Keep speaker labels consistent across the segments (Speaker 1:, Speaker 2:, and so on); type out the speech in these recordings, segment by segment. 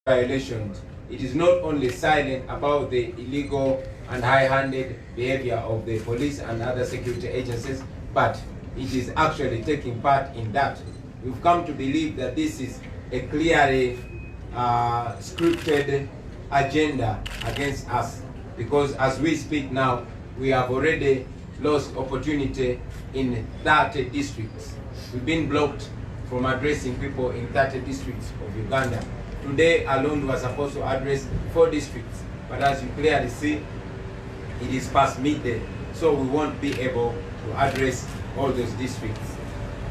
Speaker 1: violations. It is not only silent about the illegal and high-handed behavior of the police and other security agencies, but it is actually taking part in that. We've come to believe that this is a clearly scripted agenda against us, because as we speak now, we have already lost opportunity in 30 districts. We've been blocked from addressing people in 30 districts of Uganda. Today alone we are supposed to address 4 districts, but as you clearly see, it is past midday, so we won't be able to address all those districts.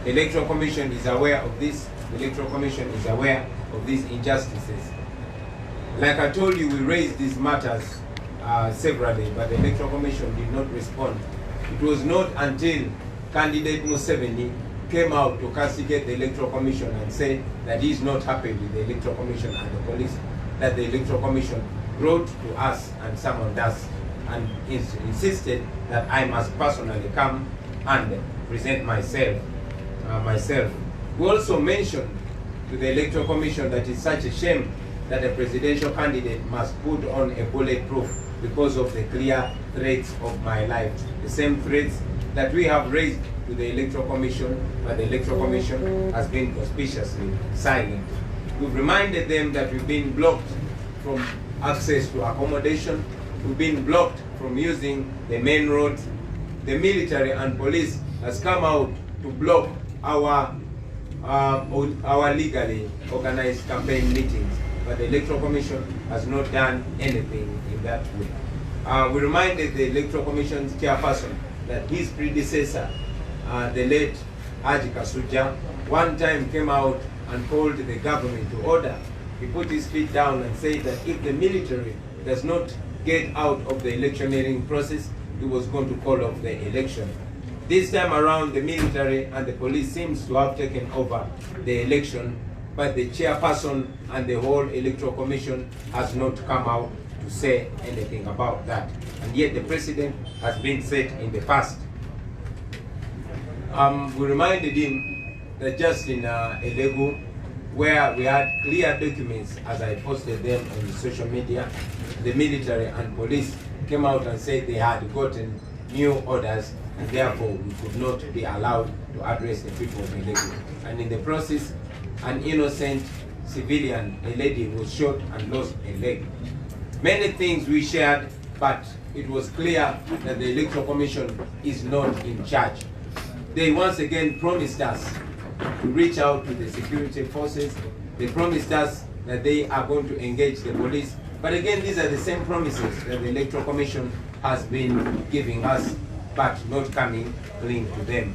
Speaker 1: The Electoral Commission is aware of this. The Electoral Commission is aware of these injustices. Like I told you, we raised these matters severally, but the Electoral Commission did not respond. It was not until candidate Museveni came out to castigate the Electoral Commission and say that he is not happy with the Electoral Commission and the police, that the Electoral Commission wrote to us and summoned us and insisted that I must personally come and present myself. We also mentioned to the Electoral Commission that it's such a shame that a presidential candidate must put on a bulletproof because of the clear threats of my life. The same threats that we have raised to the Electoral Commission, but the Electoral Commission has been conspicuously silent. We've reminded them that we've been blocked from access to accommodation, we've been blocked from using the main roads. The military and police has come out to block our legally organized campaign meetings, but the Electoral Commission has not done anything in that way. We reminded the Electoral Commission's chairperson that his predecessor, the late Haji Kasuja, one time came out and called the government to order. He put his feet down and said that if the military does not get out of the electioneering process, he was going to call off the election. This time around, the military and the police seems to have taken over the election, but the chairperson and the whole Electoral Commission has not come out to say anything about that. And yet the president has been said in the past. We reminded him that just in Elegu, where we had clear documents, as I posted them on the social media, the military and police came out and said they had gotten new orders and therefore we could not be allowed to address the people of Elegu. And in the process, an innocent civilian, a lady, was shot and lost a leg. Many things we shared, but it was clear that the Electoral Commission is not in charge. They once again promised us to reach out to the security forces. They promised us that they are going to engage the police. But again, these are the same promises that the Electoral Commission has been giving us, but not coming clean to them.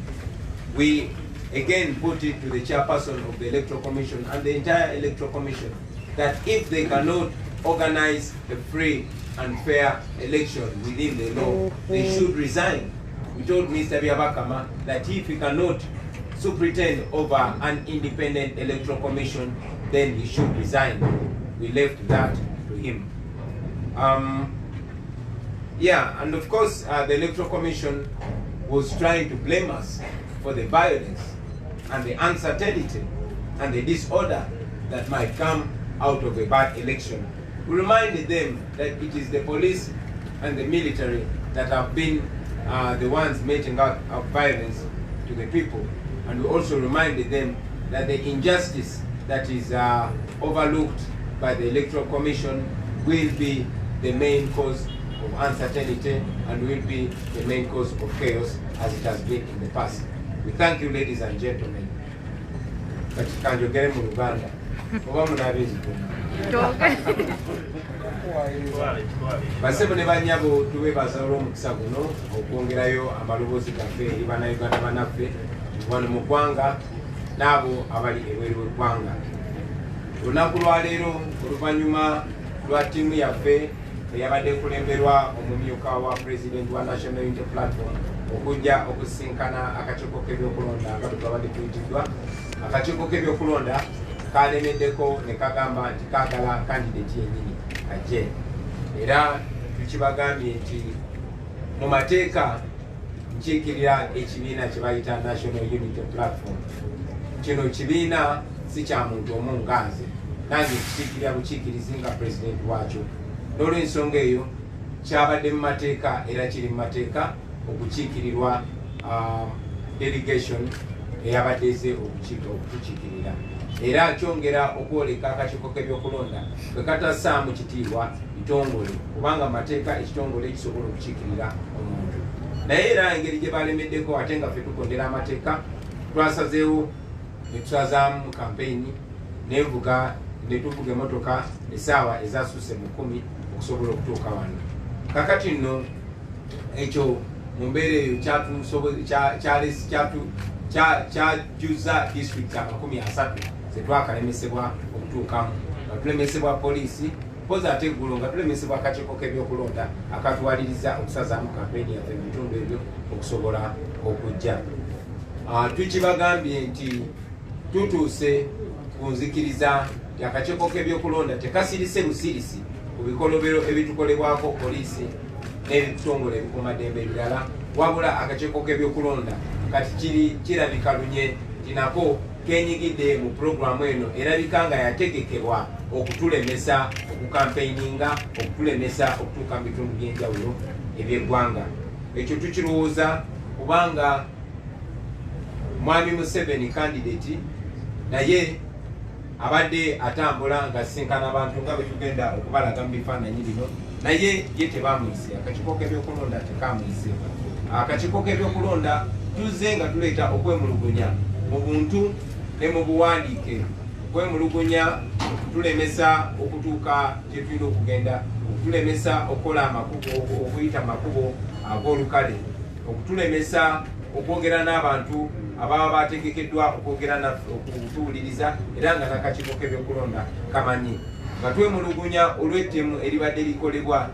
Speaker 1: We again put it to the chairperson of the Electoral Commission and the entire Electoral Commission that if they cannot organize a free and fair election within the law, they should resign. We told Mr. Byabakama that if he cannot superintend over an independent Electoral Commission, then he should resign. We left that to him. And of course, the Electoral Commission was trying to blame us for the violence and the uncertainty and the disorder that might come out of a bad election. We reminded them that it is the police and the military that have been the ones meting out of violence to the people. And we also reminded them that the injustice that is overlooked by the Electoral Commission will be the main cause of uncertainty and will be the main cause of chaos as it has been in the past. We thank you, ladies and gentlemen. Basebo ne banyabo tubebaza olw'omukisa guno okwongerayo amaloboozi gaffe eri bannayuganda bannaffe wano mu ggwanga n'abo abali ebweru w'eggwanga. Olunaku lwaleero oluvannyuma lwa ttiimu yaffe eyabadde ekulemberwa omumyuka wa pulezidenti wa National Unity Platform okujja okusinkana akakiiko k'ebyokulonda nga twabadde tuyitiddwa. Akakiiko k'ebyokulonda kalemeddeko ne kagamba nti kaagala kandideti yennyini ajje. Era tukibagambye nti mu mateeka nkiikirira ekibiina kye bayita National Unity Platform. Kino kibiina si kya muntu omu nga nze. nange kukiikirira bukiikirizi nga pulezidenti waakyo. N'olw'ensonga eyo kyabadde mu mateeka era kiri mu mateeka okukiikirirwa delegation eyabadde eze okutukiikirira, era kyongera okwoleka akakiiko k'ebyokulonda bwe katassaamu kitiibwa bitongole, kubanga mateeka ekitongole kisobola okukiikirira omuntu. Naye era engeri gye balemeddeko ate nga ffe tukondera amateeka, twasazeewo ne tusazaamu kampeyini n'envuga ne tuvuga emmotoka essaawa ezasusse mu 10 okusobola okutuuka wano. Kakati nno ekyo mu mbeera eyo kyajuza disitulikiti 30 zetwakalemesebwa okutuukamu, nga tulemesebwa poliisi, mpozi ate eggulo nga tulemesebwa akakiiko k'ebyokulonda akatuwaliriza okusazaamu kampeyini yaffe mu bitundu ebyo okusobola okujja. Tukibagambye nti tutuuse ku nzikiriza akakiiko k'ebyokulonda tekasirise busirisi ku bikolobero ebitukolebwako poliisi n'ebitongole ebikuumaddembe ebirala, wabula akakiiko k'ebyokulonda kati kirabika lunye nti nako kenyigidde mu puroguramu eno, erabika nga yategekebwa okutulemesa okukampeininga, okutulemesa okutuuka mu bitundu by'enjawulo eby'eggwanga. Ekyo tukirowooza kubanga Mwami Museveni candidate naye abadde atambula nga asinkana abantu nga bwe tugenda okubalaga mu bifaananyi bino, naye ye tebamuyise, akakiiko k'ebyokulonda tekamuyise. Akakiiko k'ebyokulonda tuzze nga tuleeta okwemulugunya mu buntu ne mu buwandiike, okwemulugunya okutulemesa okutuuka gye tulina okugenda, okutulemesa okukola amakubo, okuyita amakubo ag'olukale, okutulemesa okwogera n'abantu ababa bategekeddwa okwogera naffe, okutuwuliriza, era nga n'akakiiko k'ebyokulonda kamanyi nga twemulugunya olw'ettemu eribadde likolebwa.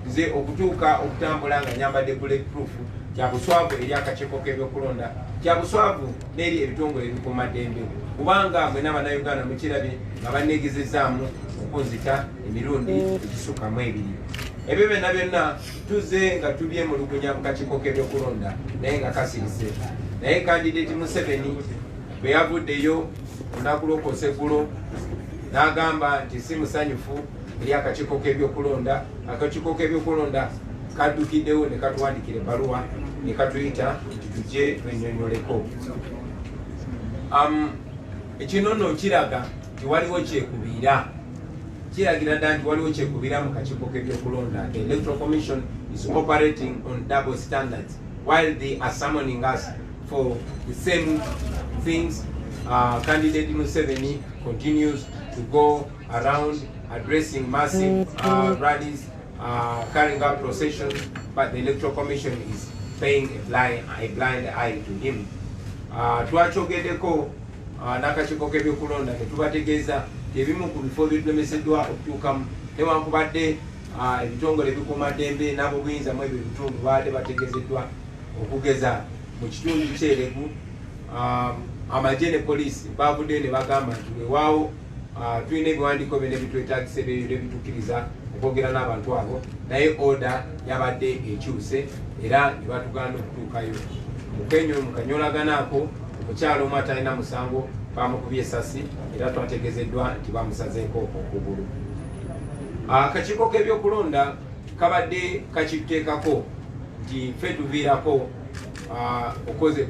Speaker 1: Nze okutuuka okutambula nga nyambadde bulletproof kya buswavu eri akakiiko k'ebyokulonda, kya buswavu n'eri ebitongole ebikuumaddembe, kubanga mwe n'Abannayuganda mukirabye nga banneegezezaamu okunzita emirundi egisukkamu 2. Ebyo byonna byonna tuzze nga tubyemulugunya mu kakiiko k'ebyokulonda naye nga kasirise. Naye kandidati Museveni bwe yavuddeyo olunaku lw'okoseggulo n'agamba nti si musanyufu eri akakiiko k'ebyokulonda. Akakiiko k'ebyokulonda kaddukiddewo ne katuwandikira ebbaluwa ne katuyita nti tujje twenyonyoleko. Ekino nno kiraga nti waliwo kyekubiira, kiragira ddala nti waliwo kyekubiira mu kakiiko k'ebyokulonda. The Electoral Commission is operating on double standards while they are summoning us for the same things. Candidate Museveni continues to go around addressing massive rallies, carrying out processions, but the Electoral Commission is paying a blind eye to him. Twachogeddeko n'akakiiko k'ebyokulonda ne tubategeeza ebimu ku bifo bitulemeseddwa okutuukamu, newankubadde ebitongole ebikuumaddembe n'ab'obuyinza mu ebyo ebitundu baadde bategeezeddwa okugeza mu kitundu ky'Eregu. Amagye ne poliisi baavuddeyo ne bagamba nti weewaawo tulina ebiwandiiko byonna ebitwetaagisa ebitukkiriza okwogera n'abantu abo, naye order yabadde ekyuse era ne batugaana okutuukayo. Mu kanyolaganaako omukyalo omu atalina musango bamukubye essasi era twategeezeddwa nti bamusazeeko okugulu. Akakiiko k'ebyokulonda kabadde kakiteekako nti ffe tuviirako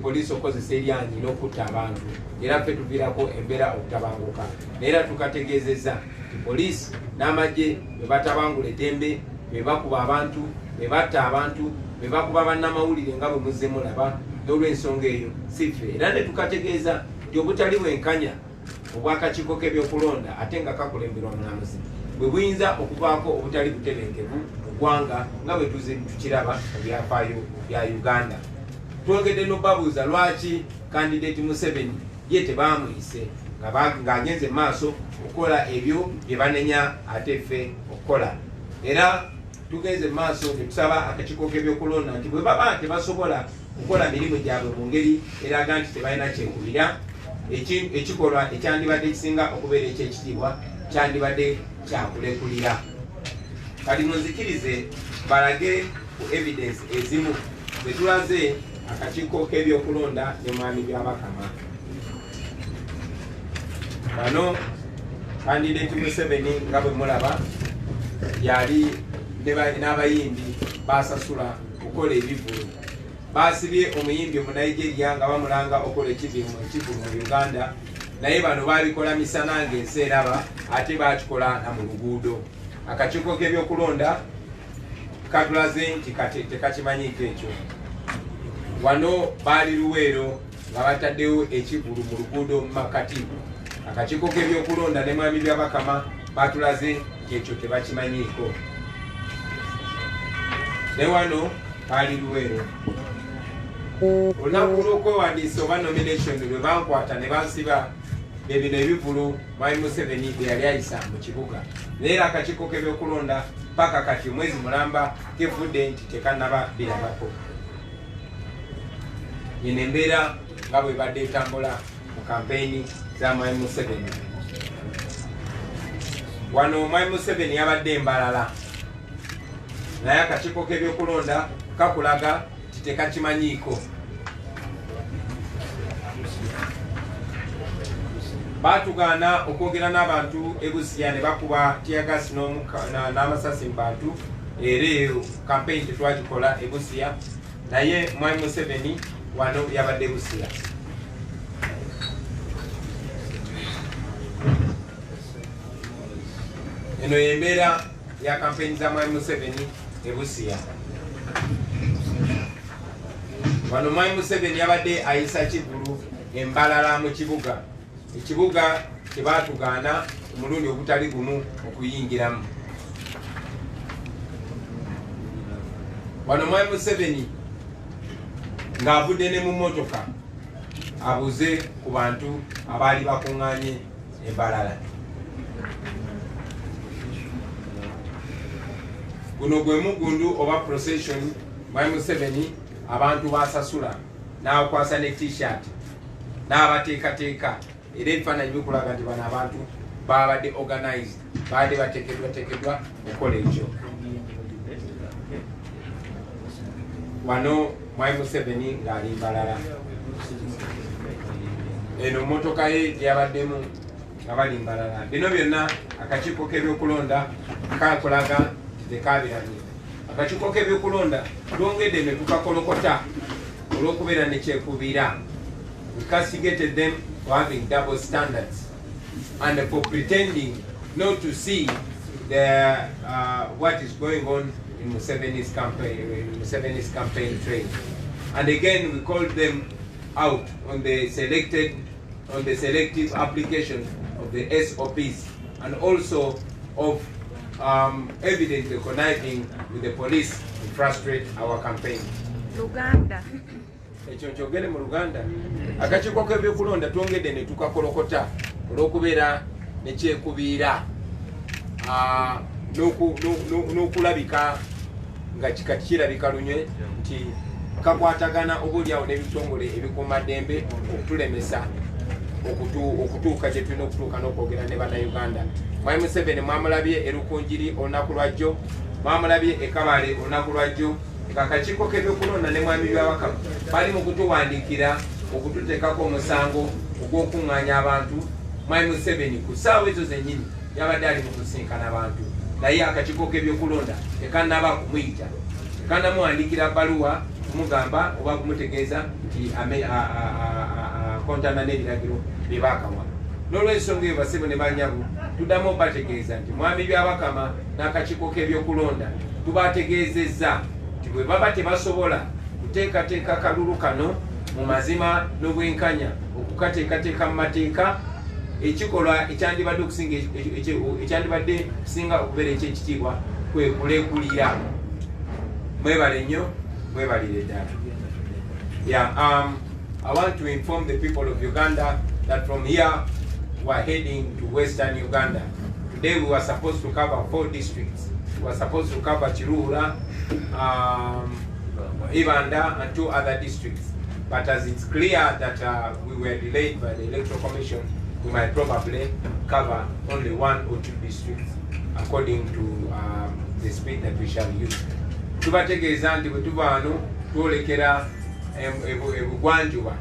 Speaker 1: poliisi okozesa eryanyi n'okutta abantu, era ffe tuviirako embeera okutabanguka. Naye tukategeezezza nti poliisi n'amagye bwe batabangula eddembe, bwe bakuba abantu, bwe batta abantu, bwe bakuba bannamawulire nga bwe muzze mulaba, n'olw'ensonga eyo si ffe. Era ne tukategeeza nti obutali bwenkanya obw'akakiiko k'ebyokulonda ate nga kakulemberwa mulamuzi bwe buyinza okuvaako obutali butebenkevu mu ggwanga nga bwe tuzze tukiraba mu byafaayo bya Uganda. Twongedde n'obabuuza lwaki kandidati Museveni ye tebaamuyise ng'agenze maaso okukola ebyo bye banenya ate ffe okukola. Era tugenze maaso ne tusaba akakiiko k'ebyokulonda nti bwe baba tebasobola okukola mirimu gyabwe mu ngeri eraga nti tebalina kyekubira, ekikolwa ekyandibadde kisinga okubeera ekyekitiibwa kyandibadde kyakulekulira. Kati munzikirize balage ku evidence ezimu ze tulaze akakiiko k'ebyokulonda ne mwami by'Abakama. Bano Candidate Museveni nga bwe mulaba yali n'abayimbi basasula okukola ebivulu. Basibye omuyimbi mu Nigeria nga bamulanga okola ekivulu mu Uganda, naye bano babikola misana ng'ensi eraba ate bakikola na mu luguudo. Akakiiko k'ebyokulonda katulaze nti tekakimanyiiko ekyo. Wano baali Luweero nga bataddewo ekivulu mu luguudo mu makati. Akakiiko k'ebyokulonda ne mwami byabakama batulaze nti ekyo tebakimanyiiko. Ne wano baali Luweero. Olunaku lw'okwewandiisa oba nomination lwe bankwata ne bansiba bino ebivulu mwami Museveni bye yali ayisa mu kibuga. Naye era akakiiko k'ebyokulonda paka kati omwezi mulamba kevudde nti tekannaba birabako. Yino embeera nga bwe badde etambula mu kampeyini za mwami Museveni. Wano mwami Museveni yabadde embalala, naye akakiiko k'ebyokulonda kakulaga nti tekakimanyiiko. Batugaana okwogera n'abantu ebusiya ne bakuba tiyagas n'amasasi mu bantu. Era kampeyini tetwagikola ebusiya, naye mwami Museveni wano yabadde ebusiya. Eno y'embeera ya kampeyini za mwami Museveni ebusiya. Wano mwami Museveni yabadde ayisa kivulu embalala mu kibuga. Ekibuga kyebatugaana omulundi ogutali gumu okuyingiramu. Wano mwami Museveni ng'avudde ne mu mmotoka abuze ku bantu abaali bakuŋŋaanye embalala. Guno gwe mugundu oba procession mwami Museveni abantu basasula n'akwasa ne t-shirt n'abateekateeka. Era ebifaananyi bikulaga nti bano abantu babadde organized, baadde bateekeddwa okukola ekyo. Wano mwami Museveni ng'ali mbalala. Eno mmotoka ye gyabaddemu nga bali mbalala. Bino byonna akakiiko k'ebyokulonda kakulaga nti tekaabiranye. Akakiiko k'ebyokulonda lwongedde ne tukakolokota olw'okubeera ne kyekubiira. We castigated them for having double standards and for pretending not to see what is going on in Museveni's campaign trail. And again, we called them out on the selective application of the SOPs and also of evidently conniving with the police to frustrate our campaign.
Speaker 2: Uganda.
Speaker 1: Ekyo nkyogere mu Uganda. Akakiiko k'ebyokulonda twongedde ne tukakolokota olw'okubeera ne kyekubiira n'okulabika nga kikati kirabika lunywe nti kakwatagana obuulyawo n'ebitongole ebikuumaddembe okutulemesa okutuuka gye tulina okutuuka n'okwogera ne bannayuganda. Mwami Museveni mwamulabye e Rukunjiri olunaku lwajjo, mwamulabye e Kabale olunaku lwajjo. Akakiiko k'ebyokulonda ne mwami byabakama bali mu kutuwandiikira okututeekako omusango ogw'okuŋŋaanya abantu. Mwami Museveni ku ssaawa ezo zennyini yabadde ali mu kusinkana abantu, naye akakiiko k'ebyokulonda tekannaba kumuyita, tekannamuwandiikira bbaluwa kumugamba oba kumutegeeza nti kontana n'ebiragiro bye baakawa. N'olw'ensonga eyo basebo ne banyabu tuddamu obategeeza nti mwami byabakama n'akakiiko k'ebyokulonda tubategeezezza nti bwe baba tebasobola kuteekateeka kalulu kano mu mazima n'obwenkanya okukateekateeka mu mateeka, ekikolwa ekyandibadde kusinga okubeera eky'ekitiibwa kwe kuleekulira. Mwebale nnyo, mwebalire ddala. I want to inform the people of Uganda that from here we are heading to Western Uganda. Today we were supposed to cover 4 districts. We were supposed to cover Chiruhura, Ibanda and 2 other districts. But as it's clear that we were delayed by the Electoral Commission, we might probably cover only 1 or 2 districts according to the speed that we shall use. Tubategeeza nti bwe tuva wano twolekera ebugwanjuba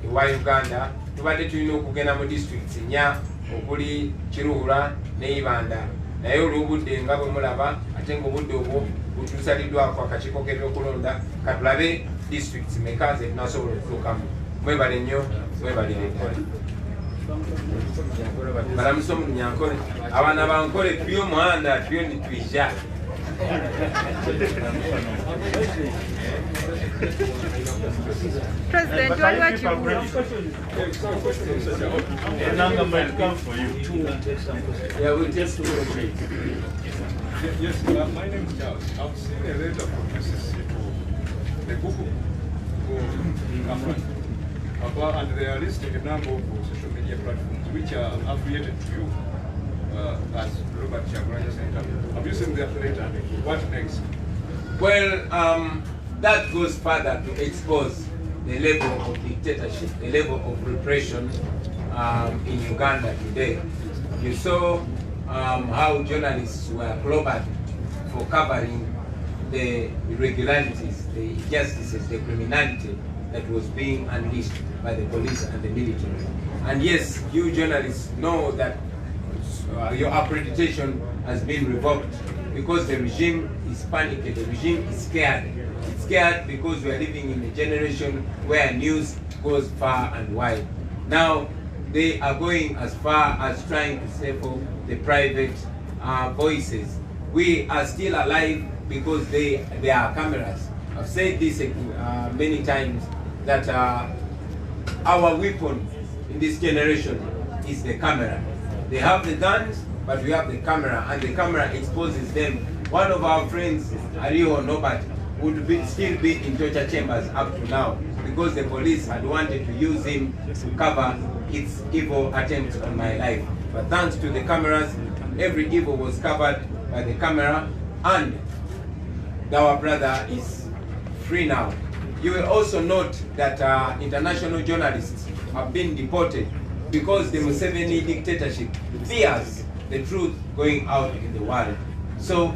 Speaker 1: ewa Uganda, tubadde tulina okugenda mu districts 4 okuli Kiruhura ne Ibanda naye olw'obudde nga bwe mulaba ate ng'obudde obwo butusaliddwako akakiiko k'ebyokulonda katulabe districts meka ze tunasobola okutuukamu. Mwebale nnyo, mwebalire ddala. Balamusa mu Nyankole abaana bankole by'omuhanda byo nitwija.
Speaker 2: President, what you
Speaker 3: might come for you.
Speaker 1: Yeah, we'll just do it.
Speaker 4: Yes, my name is Charles. I've seen a letter from UCC to the Google about, and they are listing a number of social media platforms which are affiliated to you as Robert Kyagulanyi Center. Have you seen that letter? What next?
Speaker 1: Well, that goes further to expose the level of dictatorship, the level of repression in Uganda today. You saw how journalists were clobbered for covering the irregularities, the injustices, the criminality that was being unleashed by the police and the military. And yes, you journalists know that your accreditation has been revoked because the regime is panicked, the regime is scared. It's scared because we are living in a generation where news goes far and wide. Now, they are going as far as trying to stifle the private voices. We are still alive because there are cameras. I've said this many times that our weapon in this generation is the camera. They have the guns, but we have the camera, and the camera exposes them. One of our friends, Ariho Nobat, would still be in torture chambers up to now because the police had wanted to use him to cover its evil attempts on my life. But thanks to the cameras, every evil was covered by the camera, and our brother is free now. You will also note that international journalists have been deported because the Museveni dictatorship fears the truth going out in the world. So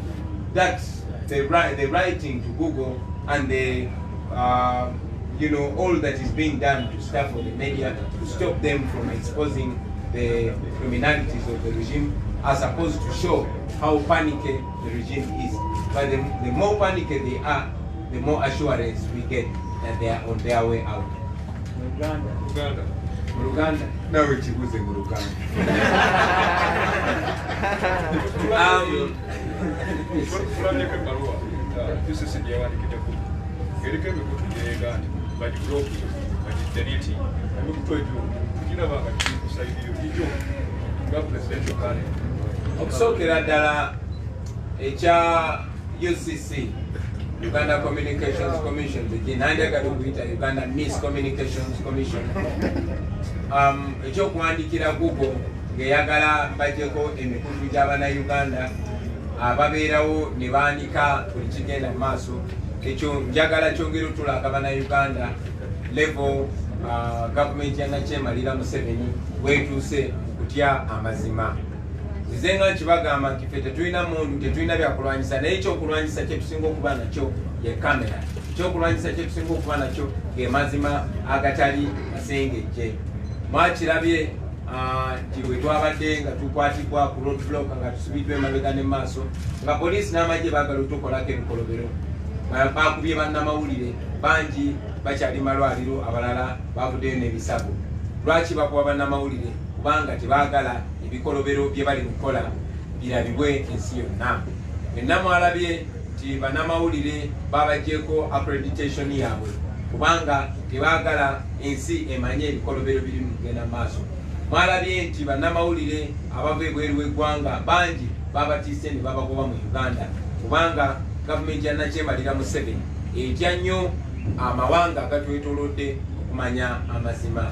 Speaker 1: that's the writing to Google and the all that is being done to stifle the media, to stop them from exposing the criminalities of the regime, are supposed to show how panicky the regime is. But the more panicky they are, the more assurance we get that they are on their way out.
Speaker 4: Uganda.
Speaker 1: Uganda. Now we choose Uganda. Okusookera ddala ekya UCC, Uganda Communications Commission, nanjagala okuyita Uganda Miss Communications Commission, ekyokuwandikira Google ng'eyagala bajjeko emikutu gy'Abannayuganda ababeerawo ne baanika buli kigenda mu maaso. Ekyo njagala kyongera otulaga Bannayuganda level gavumenti ya Nakyemalira Museveni weetuuse okutya amazima. Nze nga nkibagamba nti ffe tetulina muntu, tetulina byakulwanyisa, naye ekyokulwanyisa kyetusinga okuba nakyo ye kamera. Ekyokulwanyisa kyetusinga okuba nakyo ge mazima agatali masengejje. Mwakirabye nti bwe twabadde nga tukwatibwa ku road block nga tusibiddwa emabega ne maaso nga poliisi n'amagye baagala otukolako ebikolobero. Bakubye bannamawulire bangi bakyali malwaliro, abalala bavuddeyo n'ebisago. Lwaki bakuba bannamawulire? Kubanga tebaagala ebikolobero bye bali kukola birabibwe ensi yonna. Mwenna mwalabye nti bannamawulire babaggyeko accreditation yaabwe kubanga tebaagala ensi emanye ebikolobero biri mu kugenda maaso. Mwalabye nti bannamawulire abava ebweru w'eggwanga bangi babatiise ne babagoba mu Uganda kubanga gavumenti ya Nakyemalira Museveni etya nnyo amawanga agatwetoolodde okumanya amazima.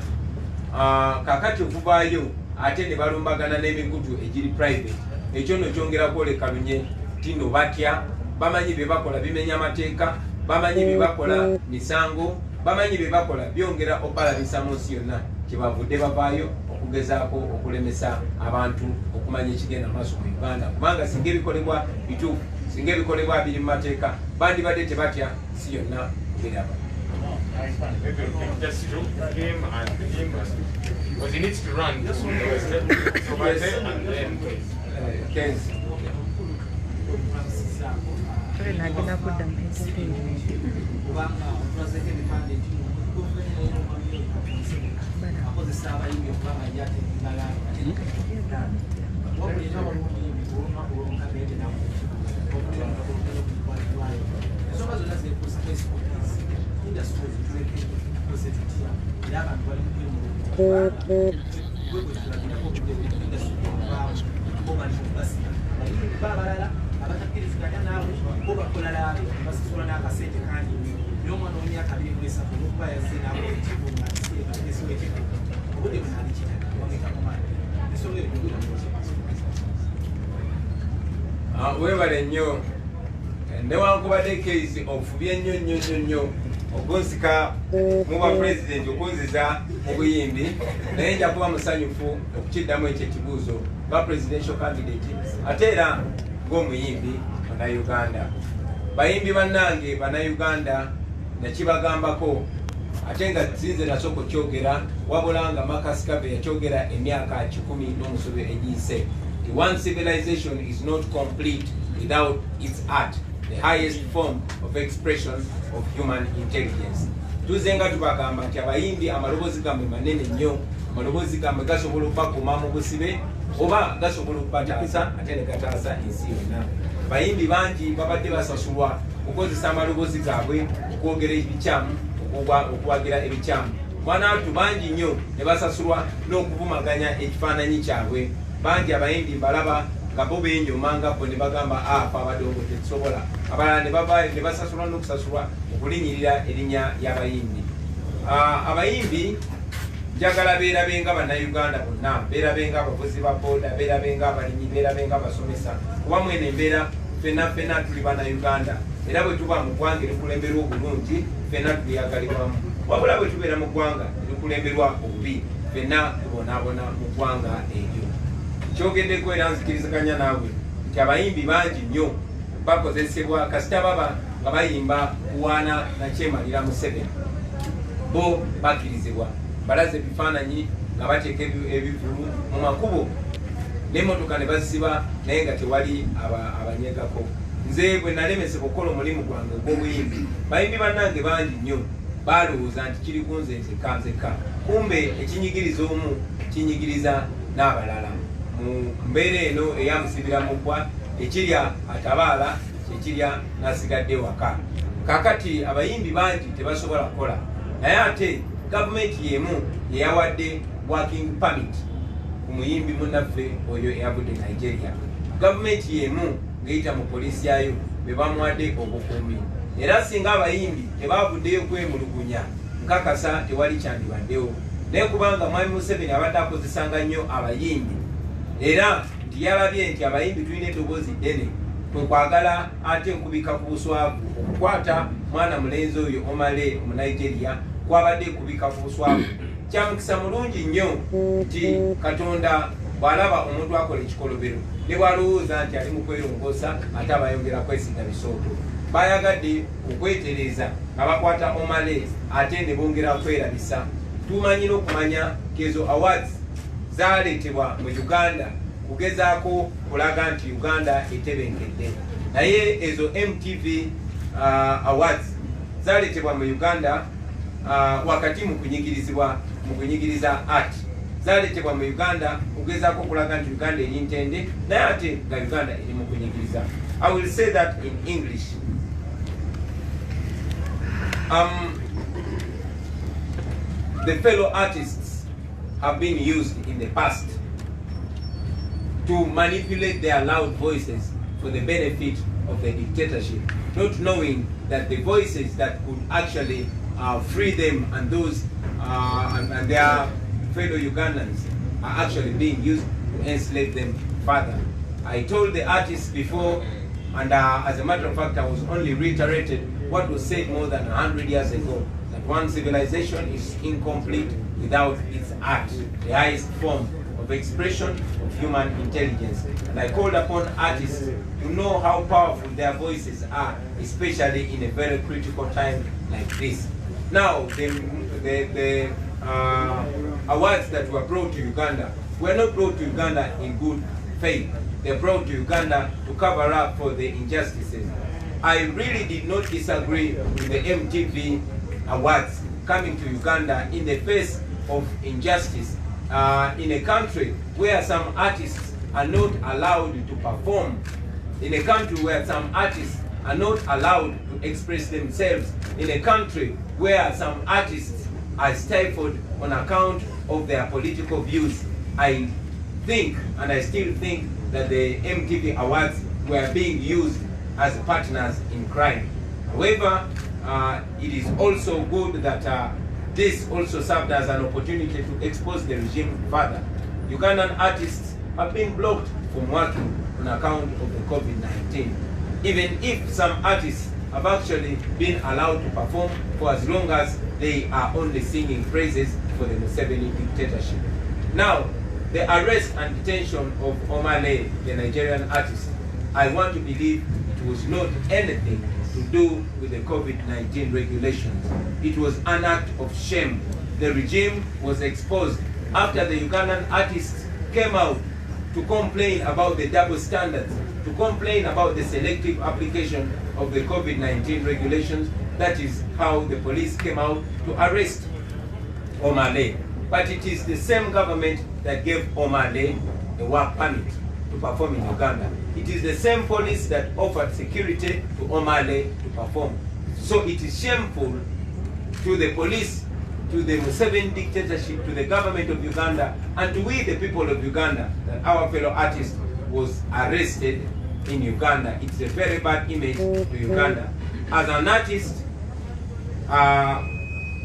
Speaker 1: Kakati okuvaayo ate ne balumbagana n'emikutu egiri private, ekyo nno kyongera kwoleka lunye nti nno batya, bamanyi bye bakola bimenya amateeka, bamanyi bye bakola misango, bamanyi bye bakola byongera obalabisa mu nsi yonna. Kyebavudde bavaayo okugezaako okulemesa abantu okumanya ekigenda maaso mu Uganda kubanga singa ebikolebwa bituufu, singa ebikolebwa biri mu mateeka bandibadde tebatya nsi yonna biraba.
Speaker 3: Just shoot him and him because he needs to run. Just one step over there and then
Speaker 1: Ken's. Webale nnyo newankubadde case ofubye nnyo okunsika muba president okunziza mu buyimbi naye nja kuba musanyufu okukiddamu ekyo ekibuuzo nga presidential candidate ate era ng'omuyimbi bannayuganda bayimbi bannange bannayuganda nakibagambako ate nga sinze nasooka okyogera wabula nga makasikave yakyogera emyaka 10 egiyise. One civilization is not complete without its art, the highest form of expression of human intelligence. Tuzenga tubagamba nti abayimbi amaloboozi gammwe manene nnyo, amaloboozi gammwe gasobola okubakuma mu busibe oba gasobola okubataasa ate ne gataasa ensi yonna. Bayimbi bangi babadde basasulwa okukozesa amaloboozi gaabwe okwogera ebikyamu, okuwagira ebikyamu. Banatu bangi nnyo ne basasulwa n'okuvumaganya ekifaananyi kyabwe. Bangi abayimbi balaba nga bo benyuma nga bo ne bagamba afa abadongo tetusobola, abalala ne basasulwa n'okusasulwa okulinyirira erinnya y'abayimbi. Abayimbi njagala beerabenga bannayuganda bonna, beerabenga abavuzi ba booda, beerabenga abalinyi, beerabenga abasomesa, kuba mwene embeera ffenna tuli bannayuganda era bwe tuba mu ggwanga erikulemberwa obulungi ffenna tuliyagalibwamu, wabula bwe tubeera mu ggwanga erikulemberwa obubi ffenna tubonaabona mu ggwanga eryo. Kyogeddeko era nzikirizaganya naawe nti abayimbi bangi nnyo bakozesebwa kasita baba nga bayimba kuwaana nakyemalira Museveni, bo bakkirizibwa balaze ebifaananyi nga bateeka ebivulu mu makubo n'emmotoka ne bazisiba naye nga tewali abanyegako. Nze bwe nalemesebwa okukola omulimu gwange ogw'obuyimbi, bayimbi bannange bangi nnyo balowooza nti kiri ku nze nzekka, kumbe ekinyigiriza omu kinyigiriza n'abalala. Mu mbeera eno eyamusibira mu ggwa, ekirya atabaala kyekirya n'asigadde waka. Kakati abayimbi bangi tebasobola kukola, naye ate gavumenti y'emu yeyawadde working permit ku muyimbi munnaffe oyo eyavudde Nigeria. Gavumenti y'emu ng'eyita mu poliisi yayo be bamuwadde obukuumi, era singa abayimbi tebavuddeyo kwemulugunya nkakasa tewali kyandibaddewo. Naye kubanga Mwami Museveni abadde akozesanga nnyo abayimbi era nti yalabye nti abayimbi tulina eddoboozi ddene, kwe kwagala ate nkubika ku buswavu okukwata mwana mulenzi oyo Omah Lay mu Nigeria kwabadde kubika ku buswavu. Kyamukisa mulungi nnyo nti Katonda bw'alaba omuntu akola ekikolobero ne bw'alowooza nti ali mu kwerongoosa ate abayongera kwesiga bisooto. Bayagadde okwetereeza nga bakwata Omah Lay ate ne bongera kwerabisa. Tumanyi n'okumanya kezo awards zaaleetebwa mu Uganda kugezaako kulaga nti Uganda etebenkedde, naye ezo MTV awards zaaleetebwa mu Uganda wakati mu kunyigiriza art, zaaleetebwa mu Uganda kugezaako okulaga nti Uganda eri ntende naye ate nga Uganda eri mu kunyigiriza. I will say that in English. The fellow artists have been used in the past to manipulate their loud voices for the benefit of the dictatorship, not knowing that the voices that could actually free them and those and their fellow Ugandans are actually being used to enslave them further. I told the artists before, and as a matter of fact, I was only reiterated what was said more than 100 years ago, that one civilization is incomplete without its art, the highest form of expression of human intelligence. And I called upon artists to know how powerful their voices are, especially in a very critical time like this. Now, the awards that were brought to Uganda were not brought to Uganda in good faith. They brought to Uganda to cover up for the injustices. I really did not disagree with the MTV awards coming to Uganda in the face of injustice in a country where some artists are not allowed to perform, in a country where some artists are not allowed to express themselves, in a country where some artists are stifled on account of their political views. I think, and I still think, that the MTV awards were being used as partners in crime. However, it is also good that this also served as an opportunity to expose the regime further. Ugandan artists have been blocked from working on account of the COVID-19. Even if some artists have actually been allowed to perform for as long as they are only singing praises for the Museveni dictatorship. Now, the arrest and detention of Omah Lay, the Nigerian artist, I want to believe it was not anything to do with the COVID-19 regulations. It was an act of shame. The regime was exposed after the Ugandan artists came out to complain about the double standards, to complain about the selective application of the COVID-19 regulations. That is how the police came out to arrest Omah Lay. But it is the same government that gave Omah Lay a work permit to perform in Uganda. It is the same police that offered security to Omah Lay to perform. So it is shameful to the police, to the Museveni dictatorship, to the government of Uganda, and to we the people of Uganda, that our fellow artist was arrested in Uganda. It's a very bad image to Uganda. As an artist,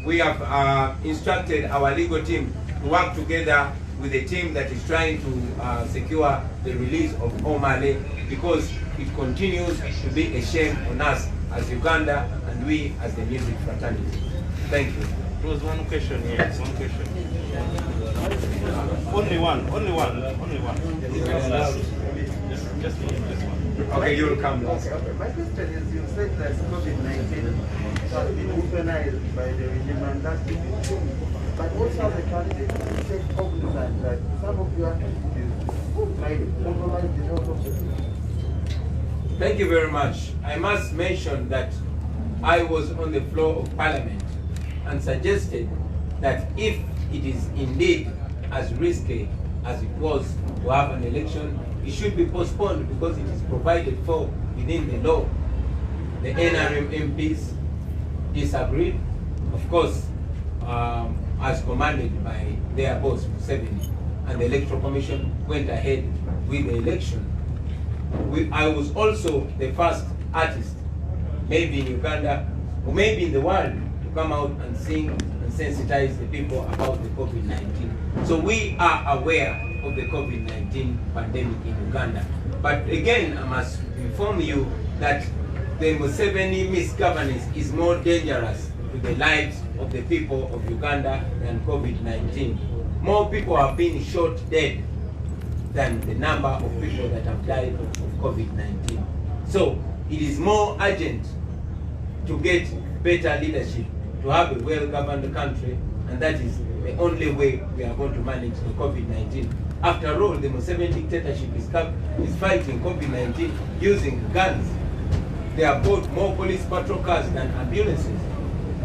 Speaker 1: we have instructed our legal team to work together with a team that is trying to secure the release of Omah Lay, because it continues to be a shame on us as Uganda and we as the music fraternity. Thank you.
Speaker 2: There was one question here. One question. Only one. Just one.
Speaker 1: Okay, you will come last.
Speaker 5: Okay. My question is, you said that COVID-19 has been weaponized by the regime, and that's the issue. But also as a candidate, you take cognizance that some of your activities might compromise the health of the people.
Speaker 1: Thank you very much. I must mention that I was on the floor of Parliament and suggested that if it is indeed as risky as it was to have an election, it should be postponed because it is provided for within the law. The NRM MPs disagreed, of course, as commanded by their boss, Museveni, and the Electoral Commission went ahead with the election. I was also the first artist, maybe in Uganda, or maybe in the world, to come out and sing and sensitize the people about the COVID-19. So we are aware of the COVID-19 pandemic in Uganda. But again, I must inform you that the Museveni misgovernance is more dangerous to the lives of the people of Uganda than COVID-19. More people have been shot dead than the number of people that have died of COVID-19. So it is more urgent to get better leadership, to have a well-governed country, and that is the only way we are going to manage the COVID-19. After all, the Museveni dictatorship is fighting COVID-19 using guns. They have bought more police patrol cars than ambulances.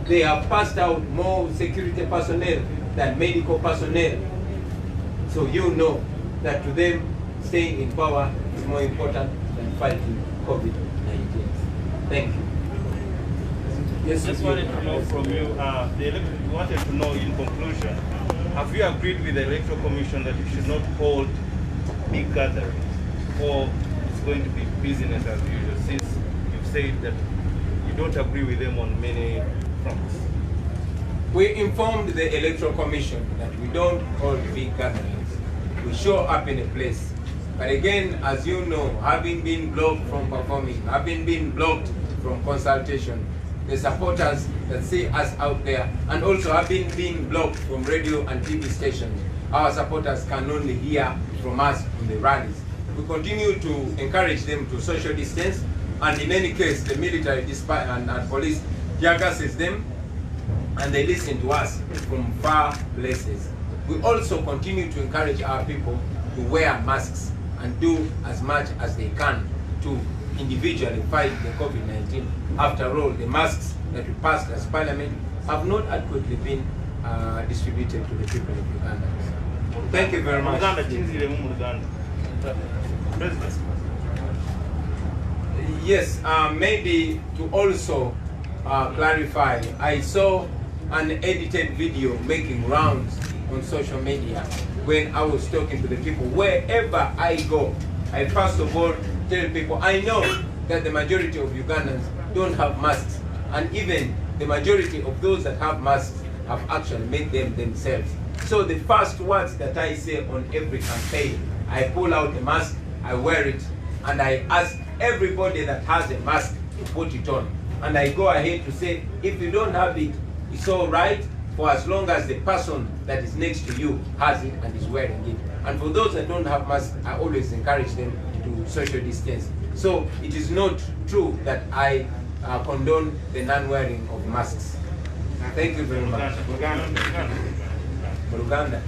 Speaker 1: They have passed out more security personnel than medical personnel. So you know that to them, staying in power is more important than fighting COVID-19. Thank you.
Speaker 2: Yes, just wanted to know from you, we wanted to know in conclusion, have you agreed with the Electoral Commission that you should not hold big gatherings, or it's going to be business as usual, since you've said that you don't agree with them on many fronts?
Speaker 1: We informed the Electoral Commission that we don't hold big gatherings. We show up in a place. But again, as you know, having been blocked from performing, having been blocked from consultation, the supporters that see us out there, and also having been blocked from radio and TV stations, our supporters can only hear from us in the rallies. We continue to encourage them to social distance, and in any case, the military and police tear gases them. and they listen to us from far places. We also continue to encourage our people to wear masks and do as much as they can to individually fight the COVID-19. After all, the masks that we passed as Parliament have not adequately been distributed to the people of Uganda. Thank you very much. Yes, maybe to also clarify, I saw an edited video making rounds on social media when I was talking to the people. Wherever I go, I first of all tell people, I know that the majority of Ugandans don't have masks, and even the majority of those that have masks have actually made them themselves. So the first words that I say on every campaign, I pull out a mask, I wear it, and I ask everybody that has a mask to put it on. And I go ahead to say, if you don't have it, it's all right, for as long as the person that is next to you has it and is wearing it. And for those that don't have masks, I always encourage them to social distance. So it is not true that I condone the non-wearing of masks. Thank you very much. Uganda.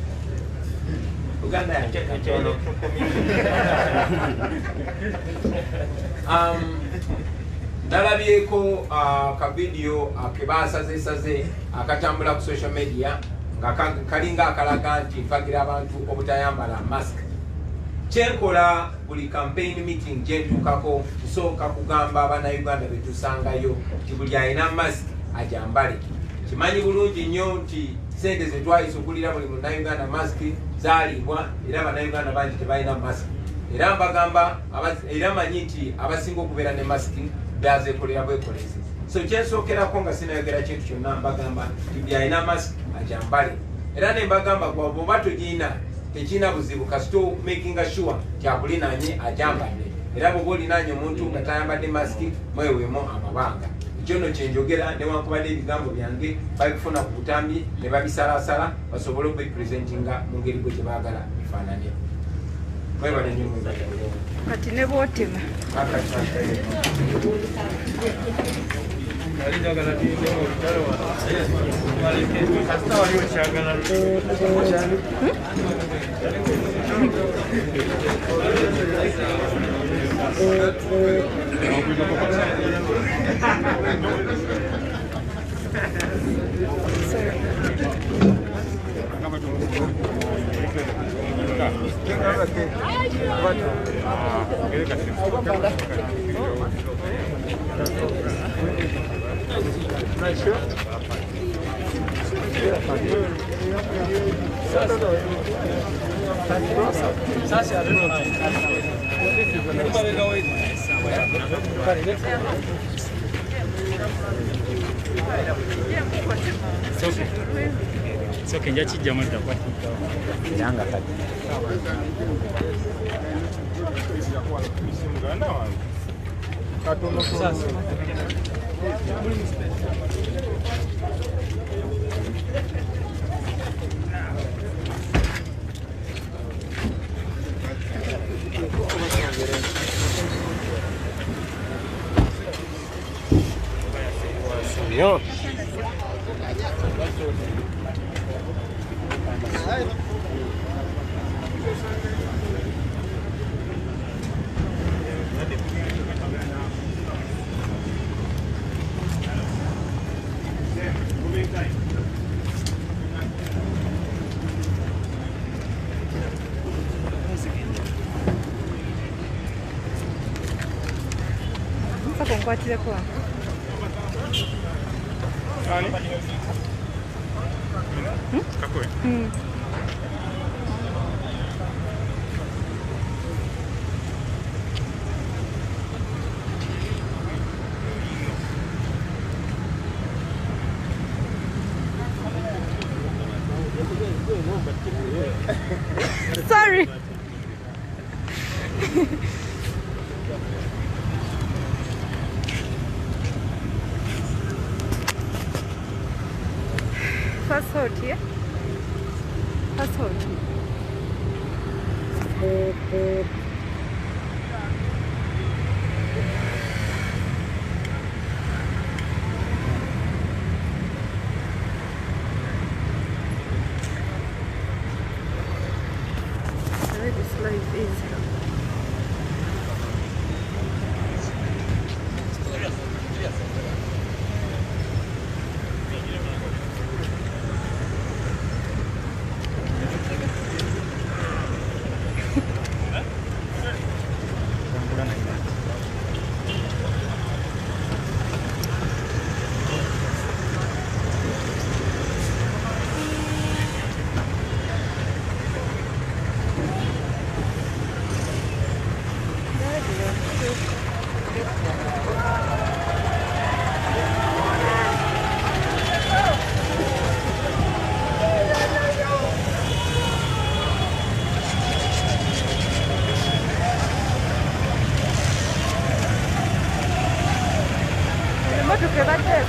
Speaker 1: Ndalabyeko ka video ke basaze akatambula ku social media nga kalinga akalaga nti mpagira abantu obutayambala mask. Kyenkola buli campaign meeting gyentukako nsooka kugamba abannayuganda betusangayo nti buli alina mask ajambale. Kimanyi bulungi nnyo nti sente ze twayise okulira buli munnayuganda mask zaalibwa era abannayuganda bangi tebalina mask. Era mbagamba era manyi nti abasinga okubeera ne mask byazeekolera bwekolezi. So kyensookerako nga sinayogera kintu kyonna mbagamba nti buli alina mask ajambale. Era ne mbagamba gwabwe oba togirina tekirina buzibu kasita making sure kyakulinaanye ajambadde. Era bw'oba olinaanye omuntu nga tayambadde mask mweweemu amabanga. Kyono kyenjogera newankubadde ebigambo byange babifuna ku butambi ne babisalaasala basobole okubipresentinga mu ngeri gwe gyebaagala bifaanane. Mwebale nnyo
Speaker 6: kati ne bootema
Speaker 7: soke nja kijjamu dda era nga kati
Speaker 1: Yo.
Speaker 6: Nkwatireko sorry. Passport, yeah? Passport. Moto kebate.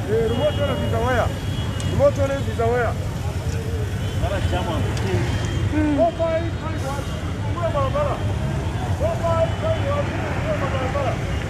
Speaker 4: Remote one is aware. Remote one is aware. 4-5, 21.